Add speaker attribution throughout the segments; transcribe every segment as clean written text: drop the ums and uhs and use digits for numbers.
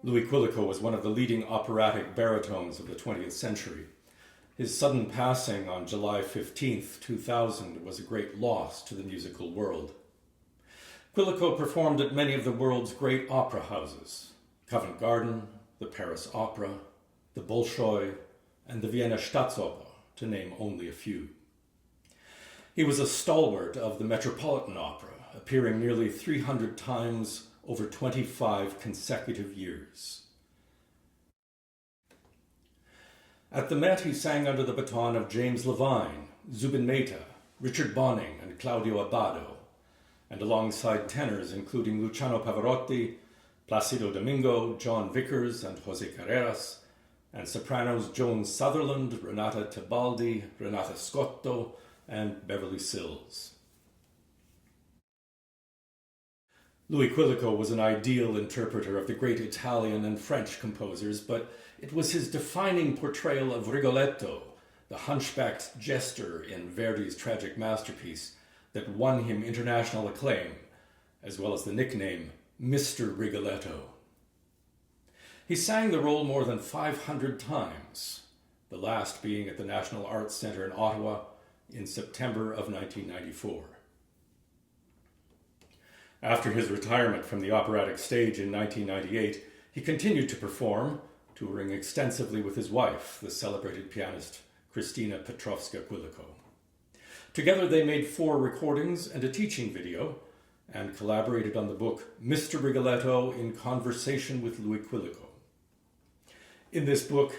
Speaker 1: Louis Quilico was one of the leading operatic baritones of the 20th century. His sudden passing on July 15th, 2000 was a great loss to the musical world. Quilico performed at many of the world's great opera houses: Covent Garden, the Paris Opera, the Bolshoi, and the Vienna Staatsoper, to name only a few. He was a stalwart of the Metropolitan Opera, appearing nearly 300 times over 25 consecutive years. At the Met, he sang under the baton of James Levine, Zubin Mehta, Richard Bonynge and Claudio Abbado, and alongside tenors including Luciano Pavarotti, Placido Domingo, John Vickers and José Carreras, and sopranos Joan Sutherland, Renata Tebaldi, Renata Scotto, and Beverly Sills. Louis Quilico was an ideal interpreter of the great Italian and French composers, but it was his defining portrayal of Rigoletto, the hunchbacked jester in Verdi's tragic masterpiece, that won him international acclaim, as well as the nickname Mr. Rigoletto. He sang the role more than 500 times, the last being at the National Arts Centre in Ottawa in September of 1994. After his retirement from the operatic stage in 1998, he continued to perform, touring extensively with his wife, the celebrated pianist Christina Petrowska Quilico. Together they made 4 recordings and a teaching video, and collaborated on the book Mr. Rigoletto in Conversation with Louis Quilico. In this book,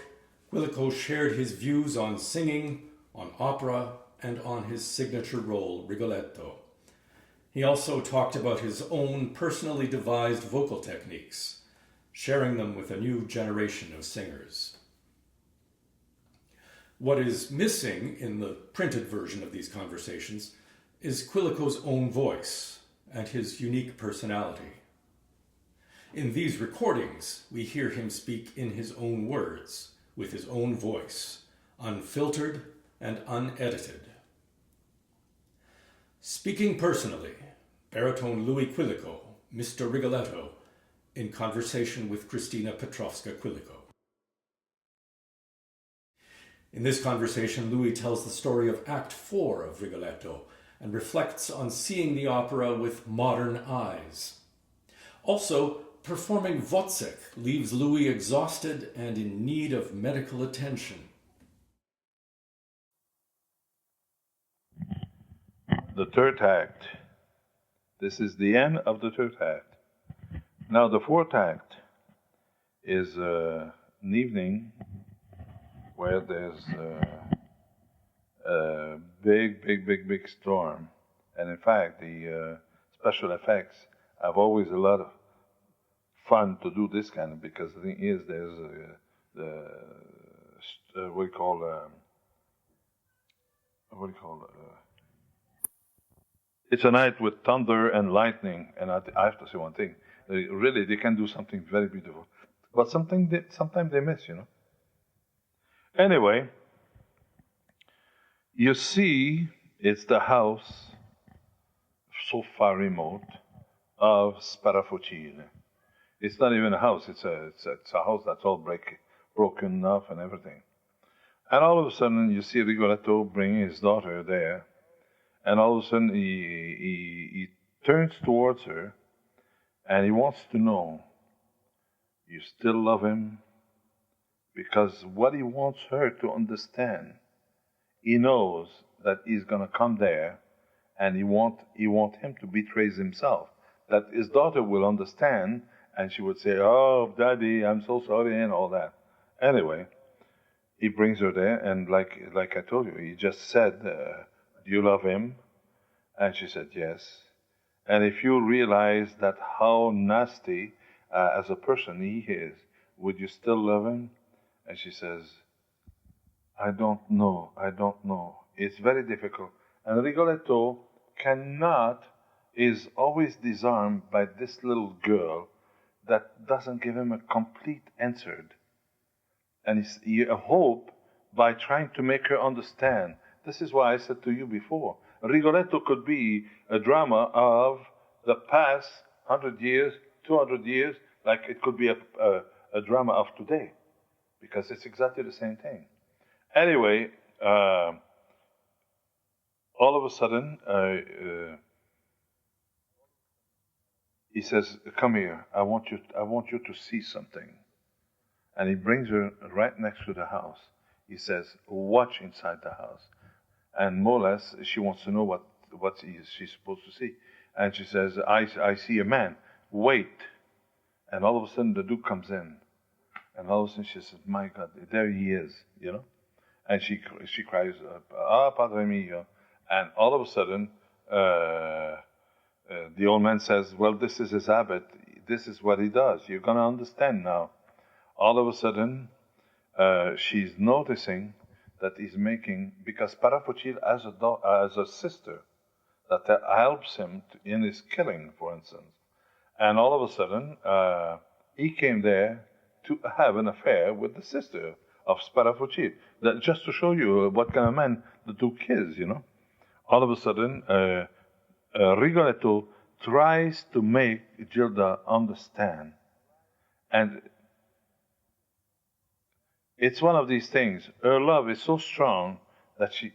Speaker 1: Quilico shared his views on singing, on opera, and on his signature role, Rigoletto. He also talked about his own personally devised vocal techniques, sharing them with a new generation of singers. What is missing in the printed version of these conversations is Quilico's own voice and his unique personality. In these recordings, we hear him speak in his own words, with his own voice, unfiltered and unedited. Speaking personally, baritone Louis Quilico, Mr. Rigoletto, in Conversation with Christina Petrowska Quilico. In this conversation, Louis tells the story of Act 4 of Rigoletto and reflects on seeing the opera with modern eyes. Also, performing Wozzeck leaves Louis exhausted and in need of medical attention.
Speaker 2: The third act. This is the end of the third act. Now the fourth act is an evening where there's a big storm. And in fact, the special effects have always a lot of fun to do this kind of, because the thing is, there's what do you call it's a night with thunder and lightning, and I have to say one thing. Really, they can do something very beautiful. But sometimes they miss, you know. Anyway, you see, it's the house, so far remote, of Sparafocile. It's not even a house, it's a house that's all broken off and everything. And all of a sudden, you see Rigoletto bringing his daughter there, and all of a sudden he turns towards her, and he wants to know, you still love him? Because what he wants her to understand, he knows that he's going to come there, and he want him to betray himself. That his daughter will understand, and she would say, oh, Daddy, I'm so sorry, and all that. Anyway, he brings her there, and like I told you, he just said, do you love him? And she said, yes. And if you realize that how nasty as a person he is, would you still love him? And she says, I don't know. It's very difficult. And Rigoletto is always disarmed by this little girl that doesn't give him a complete answer. And he hope by trying to make her understand. This is why I said to you before, Rigoletto could be a drama of the past 100 years, 200 years, like it could be a drama of today, because it's exactly the same thing. Anyway, all of a sudden, he says, come here, I want you to see something. And he brings her right next to the house. He says, watch inside the house. And more or less, she wants to know what she's supposed to see. And she says, I see a man, wait. And all of a sudden, the Duke comes in. And all of a sudden, she says, my God, there he is, you know. And she cries, Padre mio. And all of a sudden, the old man says, well, this is his habit. This is what he does. You're going to understand now. All of a sudden, she's noticing that he's making, because Sparafocil has a sister that helps him in his killing, for instance. And all of a sudden, he came there to have an affair with the sister of Sparafocil. That just to show you what kind of man the Duke is, you know. All of a sudden, Rigoletto tries to make Gilda understand. And it's one of these things. Her love is so strong that she,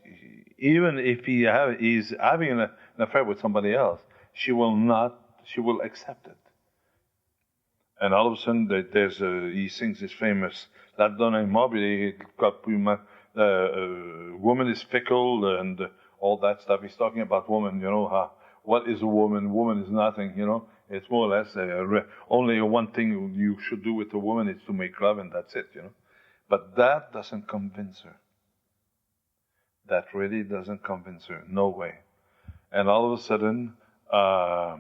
Speaker 2: even if he's having an affair with somebody else, she will accept it. And all of a sudden, he sings his famous La donna immobile, woman is fickle, and all that stuff. He's talking about woman, you know, what is a woman? Woman is nothing, you know. It's more or less only one thing you should do with a woman is to make love, and that's it, you know. But that doesn't convince her. That really doesn't convince her. No way. And all of a sudden, at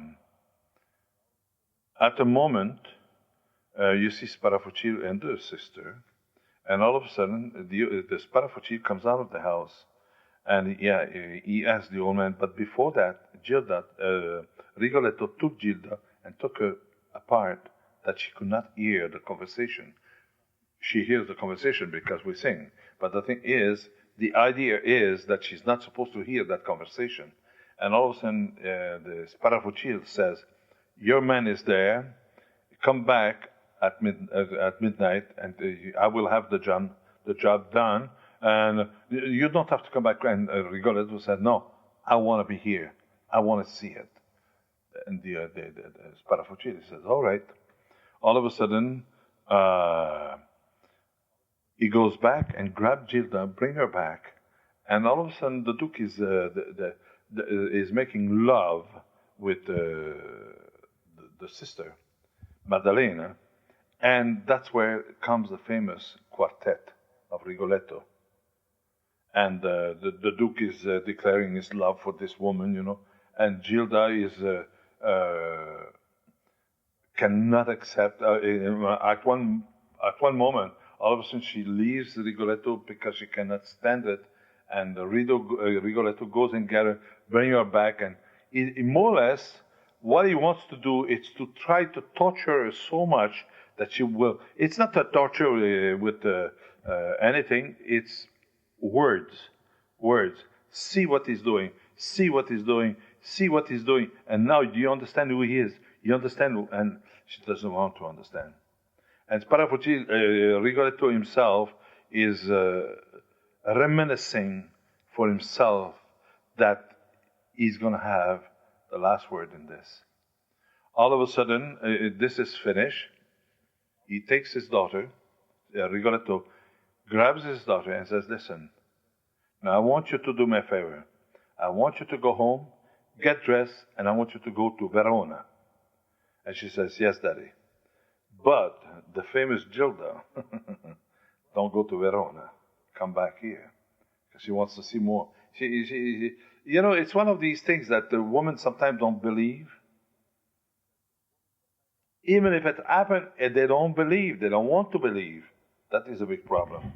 Speaker 2: the moment, you see Sparafocil and her sister, and all of a sudden, the Sparafocil comes out of the house, and he asks the old man, but before that, Rigoletto took Gilda and took her apart that she could not hear the conversation. She hears the conversation because we sing. But the thing is, the idea is that she's not supposed to hear that conversation. And all of a sudden, the Sparafocil says, your man is there, come back at midnight, and I will have the job done, and you don't have to come back. And Rigoletto said, no, I want to be here. I want to see it. And the Sparafocil says, all right. All of a sudden, he goes back and grabs Gilda, bring her back, and all of a sudden the Duke is making love with the sister, Maddalena, and that's where comes the famous quartet of Rigoletto. And the Duke is declaring his love for this woman, you know, and Gilda is cannot accept. At one moment, all of a sudden she leaves Rigoletto because she cannot stand it, and Rigoletto goes and bring her back, and he more or less what he wants to do is to try to torture her so much that she will. It's not a torture with anything. It's words. See what he's doing. See what he's doing. See what he's doing. And now, do you understand who he is? You understand? And she doesn't want to understand. And Sparafocil, Rigoletto himself is reminiscing for himself that he's going to have the last word in this. All of a sudden, this is finished. He takes his daughter, Rigoletto, grabs his daughter and says, listen, now I want you to do me a favor. I want you to go home, get dressed, and I want you to go to Verona. And she says, yes, Daddy. But the famous Gilda, don't go to Verona. Come back here. Because she wants to see more. You know, it's one of these things that the women sometimes don't believe. Even if it happened, they don't believe. They don't want to believe. That is a big problem.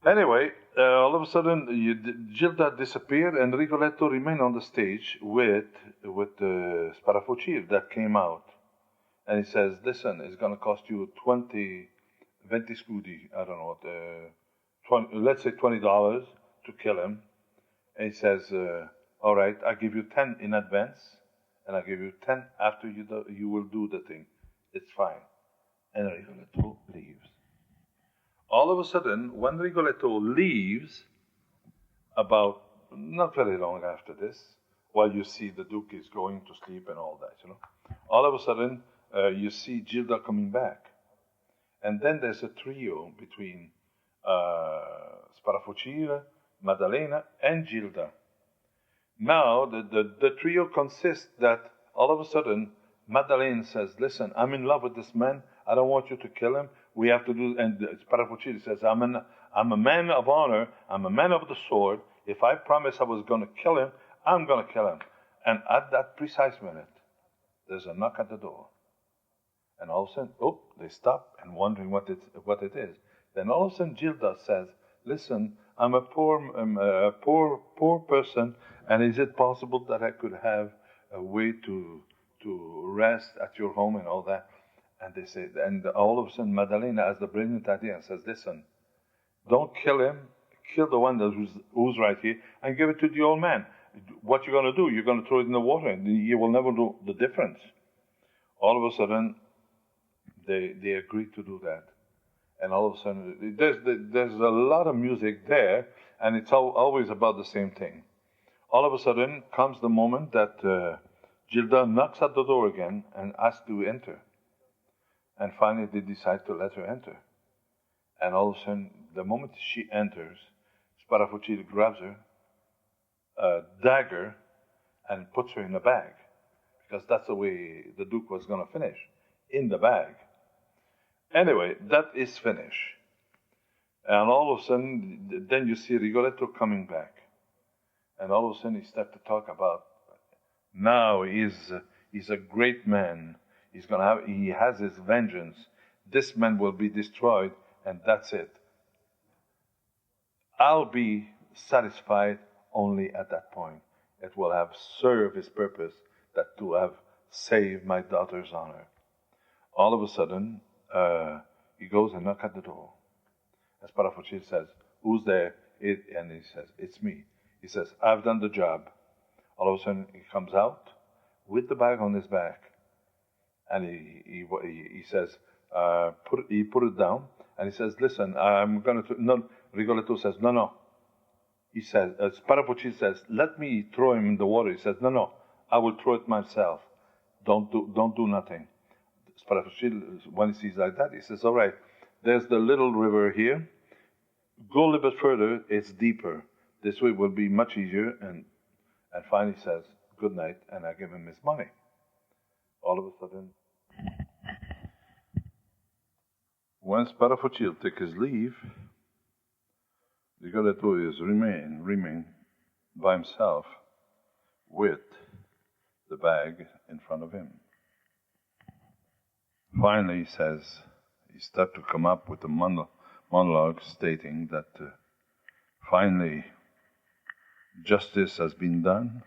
Speaker 2: Anyway, all of a sudden, Gilda disappeared, and Rigoletto remained on the stage with Sparafucci that came out. And he says, listen, it's going to cost you 20 scudi, I don't know, let's say $20 to kill him. And he says, all right, I'll give you 10 in advance, and I'll give you 10 after you will do the thing. It's fine. And Rigoletto leaves. All of a sudden, when Rigoletto leaves, about not very long after this, while you see the Duke is going to sleep and all that, all of a sudden, you see Gilda coming back. And then there's a trio between Sparafucci, Maddalena, and Gilda. Now, the trio consists that all of a sudden, Maddalena says, listen, I'm in love with this man. I don't want you to kill him. We have to do, and Sparafucci says, I'm a man of honor. I'm a man of the sword. If I promised I was going to kill him, I'm going to kill him. And at that precise minute, there's a knock at the door. And all of a sudden, they stop and wondering what it is. Then all of a sudden, Gilda says, listen, I'm a poor person, and is it possible that I could have a way to rest at your home and all that? And they say, and all of a sudden, Maddalena has the brilliant idea and says, listen, don't kill him, kill the one who's right here, and give it to the old man. What you're going to do, you're going to throw it in the water, and you will never know the difference. All of a sudden, they agree to do that. And all of a sudden, there's a lot of music there, and it's always about the same thing. All of a sudden comes the moment that Gilda knocks at the door again and asks to enter. And finally, they decide to let her enter. And all of a sudden, the moment she enters, Sparafucci grabs her, a dagger, and puts her in a bag. Because that's the way the Duke was going to finish, in the bag. Anyway, that is finished. And all of a sudden, then you see Rigoletto coming back. And all of a sudden, he starts to talk about, now he's a great man. He has his vengeance. This man will be destroyed, and that's it. I'll be satisfied only at that point. It will have served his purpose, that to have saved my daughter's honor. All of a sudden, he goes and knocks at the door. As Sparafucci says, who's there? And he says, it's me. He says, I've done the job. All of a sudden, he comes out with the bag on his back. And he says, he put it down, and he says, listen, I'm going to, no, Rigoletto says, no. He says, Sparafucci says, let me throw him in the water. He says, no, I will throw it myself. Don't do nothing. Sparafucci, when he sees like that, he says, all right, there's the little river here. Go a little bit further, it's deeper. This way will be much easier. And finally says, good night, and I give him his money. All of a sudden, when Sparafucci takes his leave, Rigoletto is remain by himself with the bag in front of him. Finally, he says, he starts to come up with a monologue stating that finally justice has been done,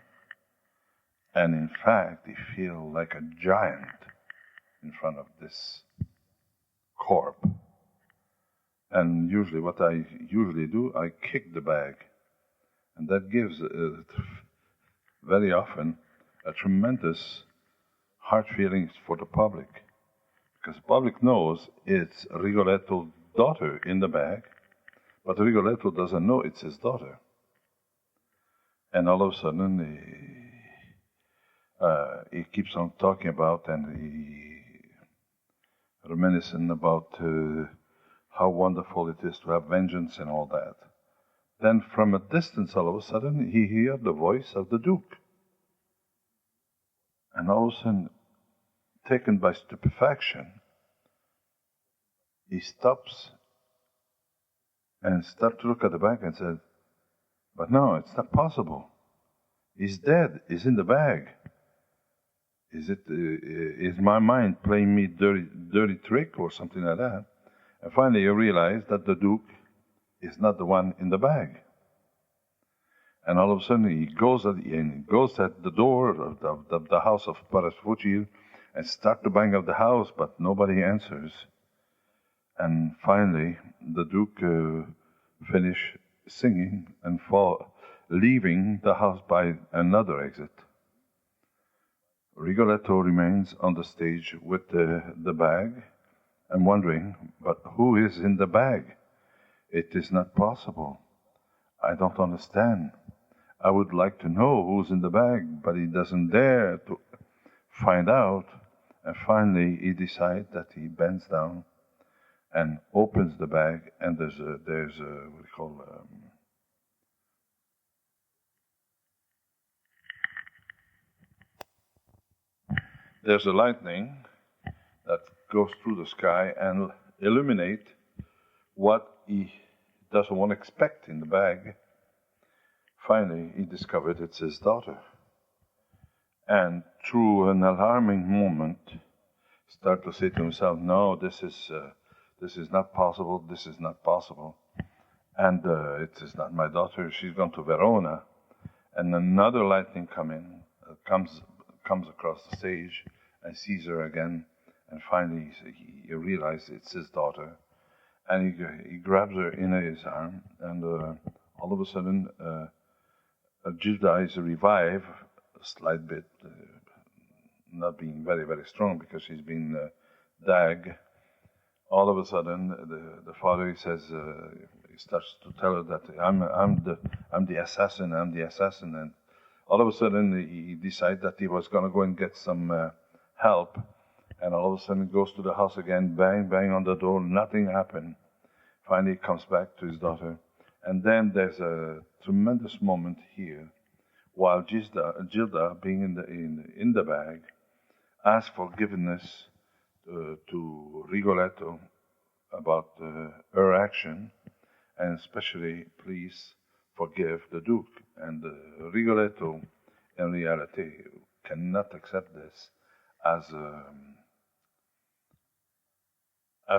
Speaker 2: and in fact, he feels like a giant in front of this corpse. And usually, what I usually do, I kick the bag. And that gives, very often, a tremendous heart feelings for the public. Because the public knows it's Rigoletto's daughter in the bag, but Rigoletto doesn't know it's his daughter. And all of a sudden, he keeps on talking about, and he reminiscing about how wonderful it is to have vengeance and all that. Then from a distance, all of a sudden, he hears the voice of the Duke. And all of a sudden, taken by stupefaction, he stops and starts to look at the bag and says, But no, it's not possible. He's dead. He's in the bag. Is my mind playing me dirty trick or something like that? And finally, you realize that the Duke is not the one in the bag. And all of a sudden, he goes at the door of the house of Parasfucci and start to bang up the house, but nobody answers. And finally, the Duke finish singing and leaving the house by another exit. Rigoletto remains on the stage with the bag and wondering, but who is in the bag? It is not possible. I don't understand. I would like to know who's in the bag, but he doesn't dare to find out. And finally, he decides that he bends down and opens the bag, and there's a what do you call there's a lightning that goes through the sky and illuminate what he doesn't want to expect in the bag. Finally, he discovered it's his daughter. And through an alarming moment, start to say to himself, no, this is not possible, this is not possible. And it is not my daughter, she's gone to Verona. And another lightning comes across the stage and sees her again. And finally, he realizes it's his daughter. And he grabs her in his arm, and all of a sudden, Gilda is revived a slight bit, not being very, very strong because she's been dagged. All of a sudden, the father says, he starts to tell her that I'm the assassin, and all of a sudden he decides that he was going to go and get some help, and all of a sudden he goes to the house again, bang, bang on the door, nothing happened. Finally, he comes back to his daughter, and then there's a tremendous moment here, while Gilda, being in the bag, asks forgiveness to Rigoletto about her action, and especially, please forgive the Duke. And Rigoletto, in reality, cannot accept this as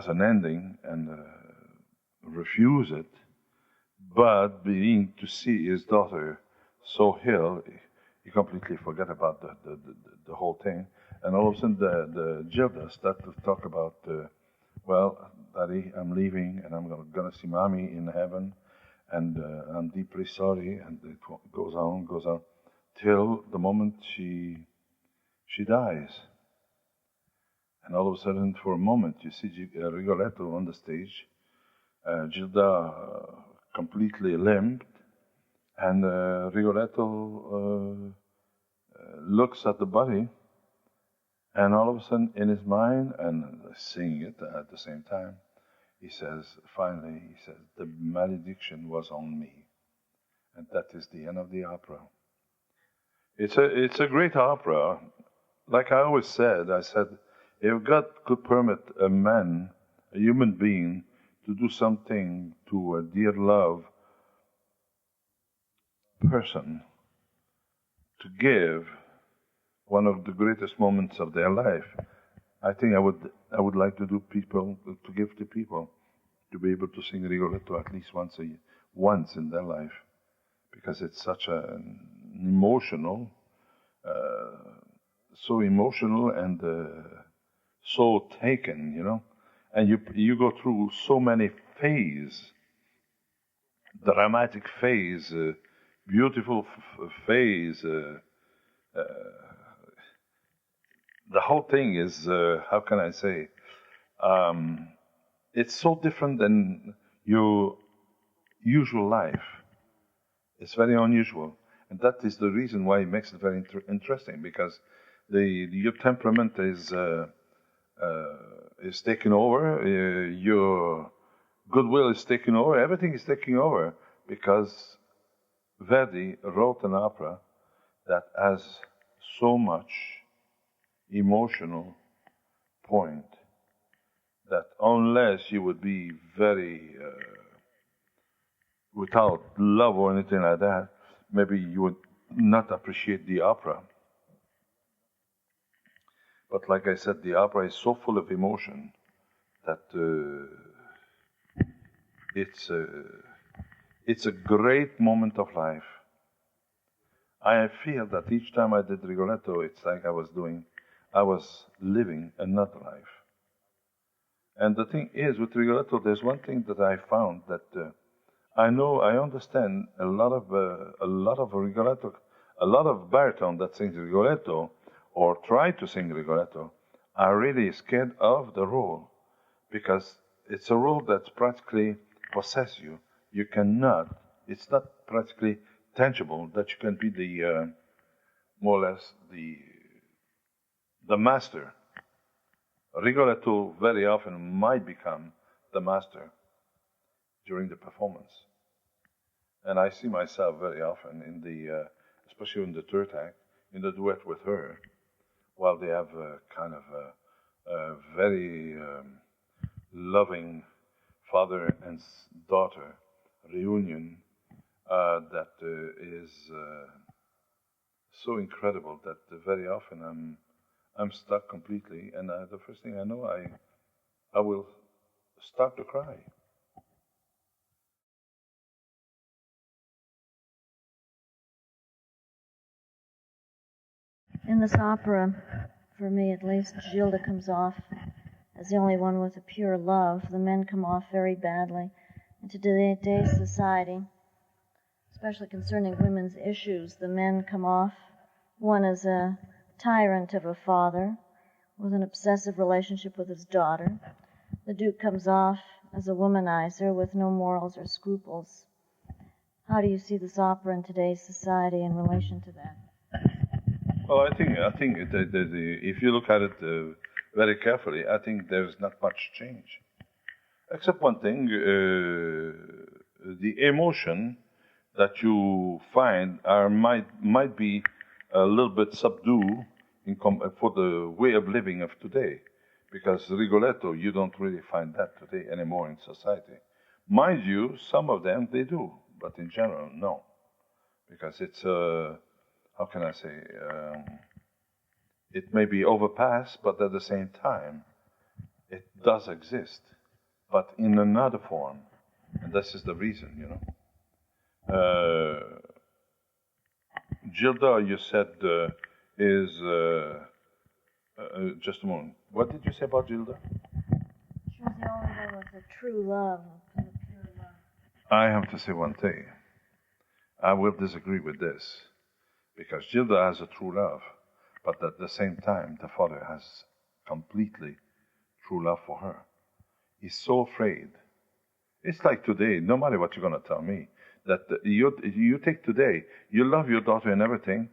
Speaker 2: an ending and refuse it. But being to see his daughter so ill, he completely forgot about the whole thing. And all of a sudden, the Gilda start to talk about, well, Daddy, I'm leaving, and I'm gonna see Mommy in heaven, and I'm deeply sorry. And it goes on, till the moment she dies. And all of a sudden, for a moment, you see Rigoletto on the stage, Gilda completely limped, and Rigoletto looks at the body, and all of a sudden, in his mind, and singing it at the same time, he says, the malediction was on me. And that is the end of the opera. It's a great opera. Like I always said, if God could permit a man, a human being, to do something to a dear love person, to give one of the greatest moments of their life, I think I would like to give to people, to be able to sing Rigoletto at least once in their life, because it's such an emotional, so emotional and so taken, and you go through so many phases, dramatic phase, beautiful phase. The whole thing is, how can I say, it's so different than your usual life. It's very unusual. And that is the reason why it makes it very interesting, because your temperament is taken over, your goodwill is taken over, everything is taken over, because Verdi wrote an opera that has so much emotional point that unless you would be very without love or anything like that, maybe you would not appreciate the opera. But like I said, the opera is so full of emotion that it's a great moment of life. I feel that each time I did Rigoletto, it's like I was living another life. And the thing is, with Rigoletto, there's one thing that I found that I understand a lot of Rigoletto, a lot of baritone that sings Rigoletto or try to sing Rigoletto are really scared of the role, because it's a role that practically possesses you. You cannot, it's not practically tangible that you can be the, more or less, the master. Rigoletto very often might become the master during the performance. And I see myself very often in the, especially in the third act, in the duet with her, while they have a kind of a very loving father and daughter reunion that is so incredible that very often I'm stuck completely, and the first thing I know, I will start to cry.
Speaker 3: In this opera, for me at least, Gilda comes off as the only one with a pure love. The men come off very badly. In today's society, especially concerning women's issues, the men come off, one as a tyrant of a father with an obsessive relationship with his daughter. The Duke comes off as a womanizer with no morals or scruples. How do you see this opera in today's society in relation to that?
Speaker 2: Well, I think if you look at it very carefully, I think there's not much change, except one thing: the emotion that you find might be a little bit subdued for the way of living of today, because Rigoletto, you don't really find that today anymore in society. Mind you, some of them they do, but in general, no, because it's how can I say? It may be overpassed, but at the same time, it does exist, but in another form, and this is the reason, you know. Gilda, you said, is just a moment. What did you say about Gilda?
Speaker 3: She was the only one with a true love, a pure love.
Speaker 2: I have to say one thing. I will disagree with this, because Gilda has a true love, but at the same time, the father has completely true love for her. He's so afraid. It's like today, no matter what you're going to tell me, that you take today, you love your daughter and everything,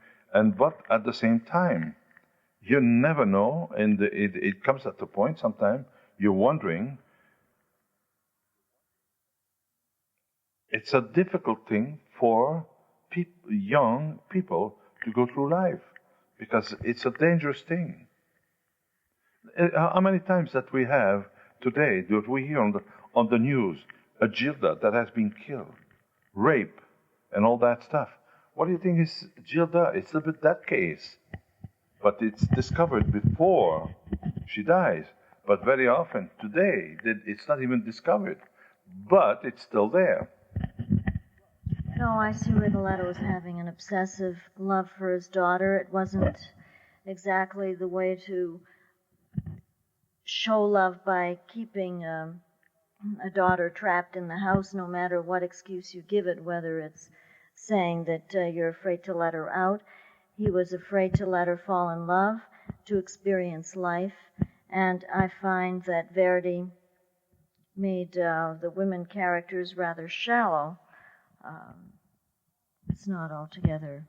Speaker 2: but at the same time, you never know, and it comes at the point sometimes you're wondering. It's a difficult thing for young people to go through life, because it's a dangerous thing. How many times that we have today, that we hear on the news, a Gilda that has been killed, rape, and all that stuff. What do you think is Gilda? It's a bit that case, but it's discovered before she dies. But very often today, it's not even discovered, but it's still there.
Speaker 3: No, I see Rigoletto as having an obsessive love for his daughter. It wasn't exactly the way to show love by keeping a daughter trapped in the house, no matter what excuse you give it, whether it's saying that you're afraid to let her out. He was afraid to let her fall in love, to experience life, and I find that Verdi made the women characters rather shallow. It's not altogether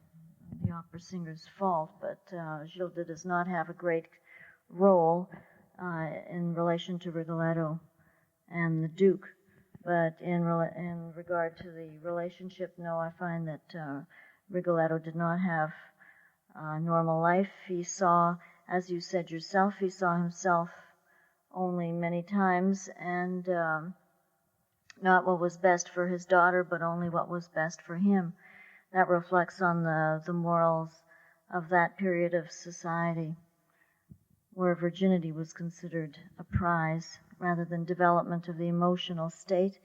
Speaker 3: the opera singer's fault, but Gilda does not have a great role in relation to Rigoletto and the Duke. But in regard to the relationship, no, I find that Rigoletto did not have a normal life. He saw, as you said yourself, he saw himself only many times, and not what was best for his daughter, but only what was best for him. That reflects on the morals of that period of society, where virginity was considered a prize rather than development of the emotional state.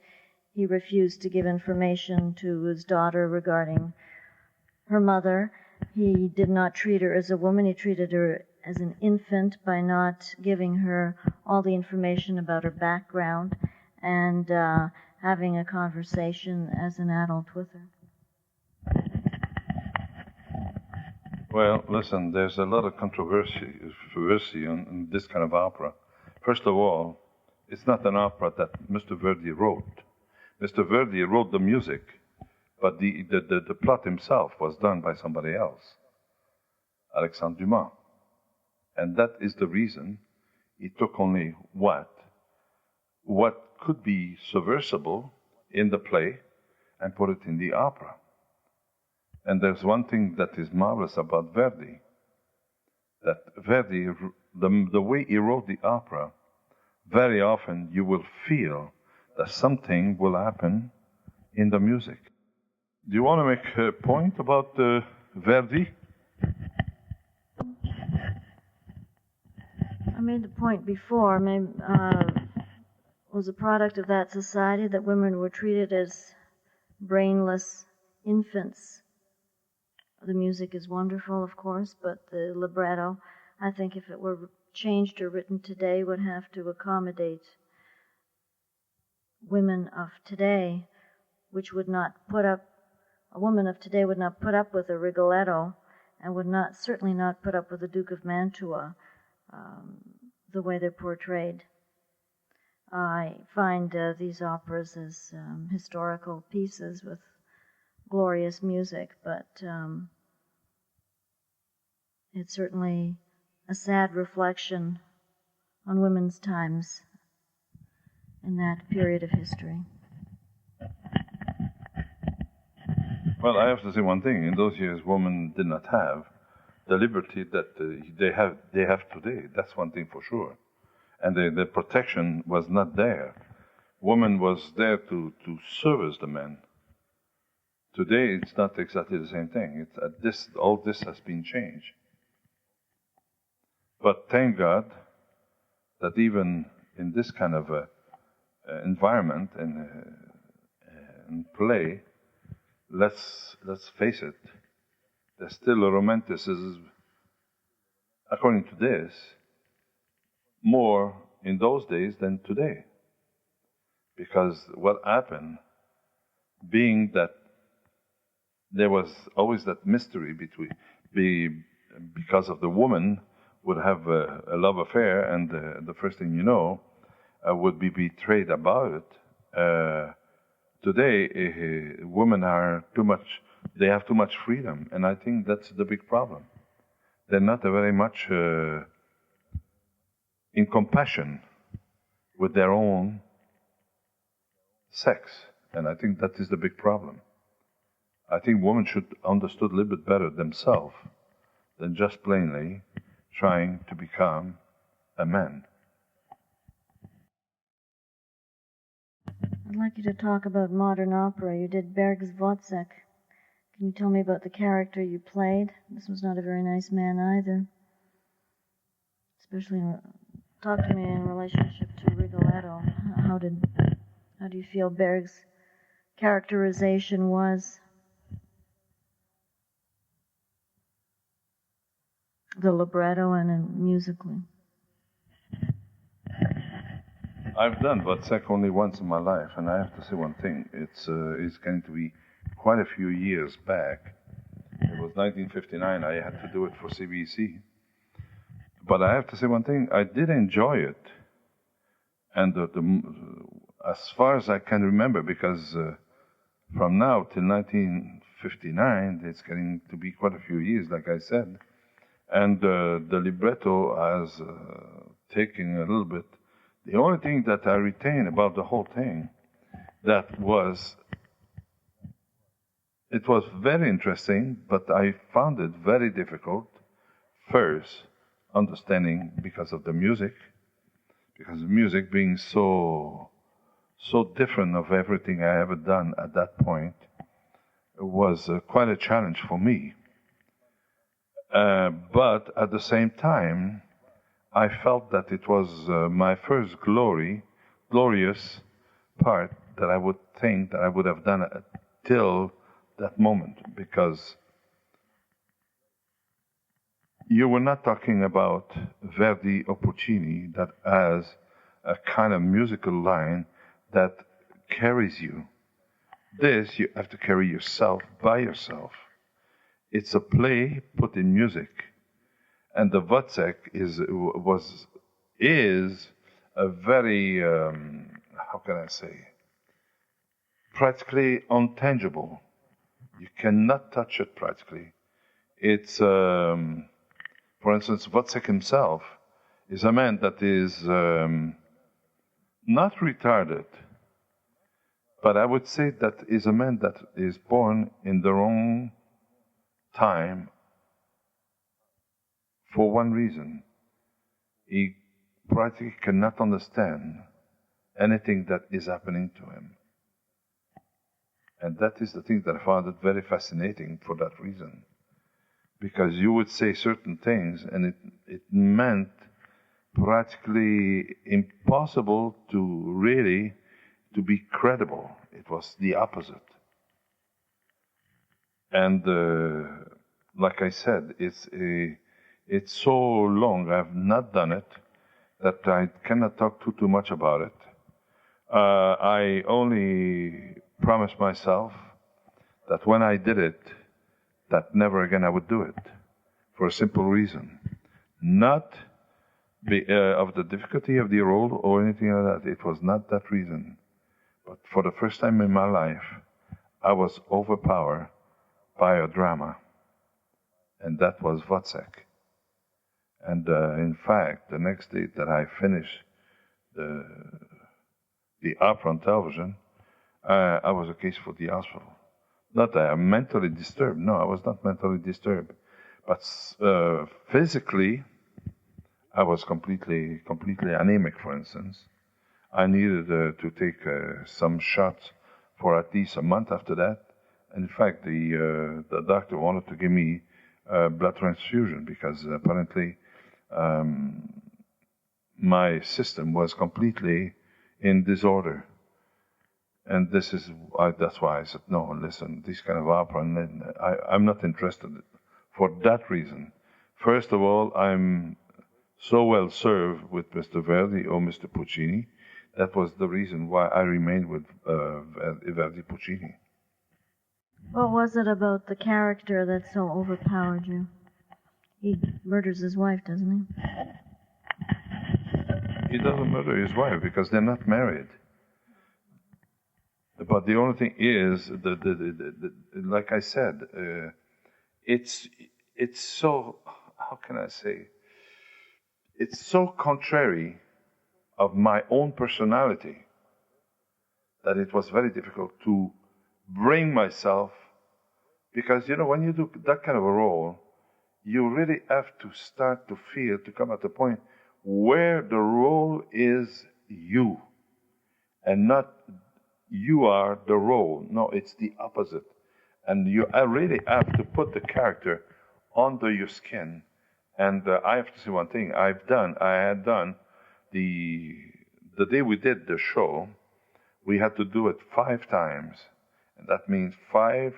Speaker 3: He refused to give information to his daughter regarding her mother. He did not treat her as a woman. He treated her as an infant by not giving her all the information about her background and having a conversation as an adult with her.
Speaker 2: Well, listen, there's a lot of controversy on this kind of opera. First of all, it's not an opera that Mr. Verdi wrote. Mr. Verdi wrote the music, but the plot himself was done by somebody else, Alexandre Dumas. And that is the reason he took only what could be subversible in the play and put it in the opera. And there's one thing that is marvelous about Verdi, that Verdi, the way he wrote the opera, very often you will feel that something will happen in the music. Do you want to make a point about Verdi?
Speaker 3: I made the point before, was a product of that society that women were treated as brainless infants. The music is wonderful, of course, but the libretto, I think if it were changed or written today, would have to accommodate women of today, which would not put up, a woman of today would not put up with a Rigoletto and would not, certainly not put up with the Duke of Mantua, the way they're portrayed. I find these operas as historical pieces with glorious music, but it's certainly a sad reflection on women's times in that period of history.
Speaker 2: Well, I have to say one thing. In those years, women did not have the liberty that they have today. That's one thing for sure. And the protection was not there. Woman was there to service the men. Today, it's not exactly the same thing. All this has been changed. But thank God that even in this kind of environment and play, let's face it, there's still a romanticism, according to this, more in those days than today. Because what happened, being that there was always that mystery because of the woman would have a love affair, and the first thing you know, would be betrayed about it. Today, women are they have too much freedom, and I think that's the big problem. They're not very much in compassion with their own sex, and I think that is the big problem. I think women should understood a little bit better themselves than just plainly trying to become a man.
Speaker 3: I'd like you to talk about modern opera. You did Berg's Wozzeck. Can you tell me about the character you played? This was not a very nice man either. Especially, talk to me in relationship to Rigoletto. How do you feel Berg's characterization was? The libretto and musically.
Speaker 2: I've done Wozzeck only once in my life, and I have to say one thing. It's going to be quite a few years back. It was 1959. I had to do it for CBC. But I have to say one thing. I did enjoy it. And as far as I can remember, because from now till 1959, it's going to be quite a few years, like I said. And the libretto has taken a little bit. The only thing that I retain about the whole thing, it was very interesting, but I found it very difficult. First, understanding because of the music being so so different of everything I ever done at that point, was quite a challenge for me. But at the same time, I felt that it was my first glorious part that I would think that I would have done till that moment, because you were not talking about Verdi or Puccini that has a kind of musical line that carries you. This, you have to carry yourself by yourself. It's a play put in music. And the Wozzeck is a very, how can I say, practically untangible. You cannot touch it practically. It's, for instance, Wozzeck himself is a man that is not retarded, but I would say that is a man that is born in the wrong time for one reason. He practically cannot understand anything that is happening to him. And that is the thing that I found it very fascinating for that reason. Because you would say certain things and it meant practically impossible to be credible. It was the opposite. And like I said, it's so long, I've not done it, that I cannot talk too much about it. I only promised myself that when I did it, that never again I would do it, for a simple reason. Not of the difficulty of the role or anything like that. It was not that reason. But for the first time in my life, I was overpowered by a drama. And that was Wozzeck. And in fact, the next day that I finished the opera on television, I was a case for the hospital. Not that I'm mentally disturbed. No, I was not mentally disturbed. But physically, I was completely anemic, for instance. I needed to take some shots for at least a month after that. In fact, the doctor wanted to give me blood transfusion because apparently my system was completely in disorder. And that's why I said, no, listen, this kind of opera, I'm not interested for that reason. First of all, I'm so well served with Mr. Verdi or Mr. Puccini. That was the reason why I remained with Verdi Puccini.
Speaker 3: What was it about the character that so overpowered you? He murders his wife, doesn't he?
Speaker 2: He doesn't murder his wife because they're not married. But the only thing is, like I said, it's so, how can I say, it's so contrary of my own personality that it was very difficult to bring myself, because, when you do that kind of a role, you really have to start to feel, to come at a point where the role is you, and not you are the role. No, it's the opposite. And you really have to put the character under your skin. And I have to say one thing. I had done the day we did the show, we had to do it 5 times. And that means 5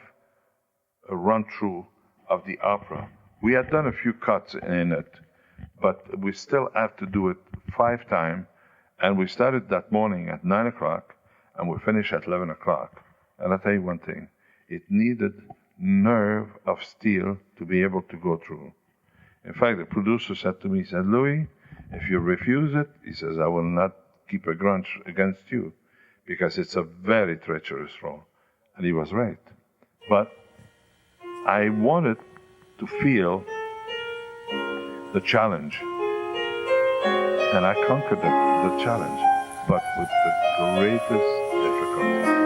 Speaker 2: run-through of the opera. We had done a few cuts in it, but we still have to do it 5 times. And we started that morning at 9 o'clock, and we finished at 11 o'clock. And I'll tell you one thing. It needed nerve of steel to be able to go through. In fact, the producer said to me, he said, Louis, if you refuse it, he says, I will not keep a grudge against you, because it's a very treacherous role. And he was right. But I wanted to feel the challenge. And I conquered the challenge, but with the greatest difficulty.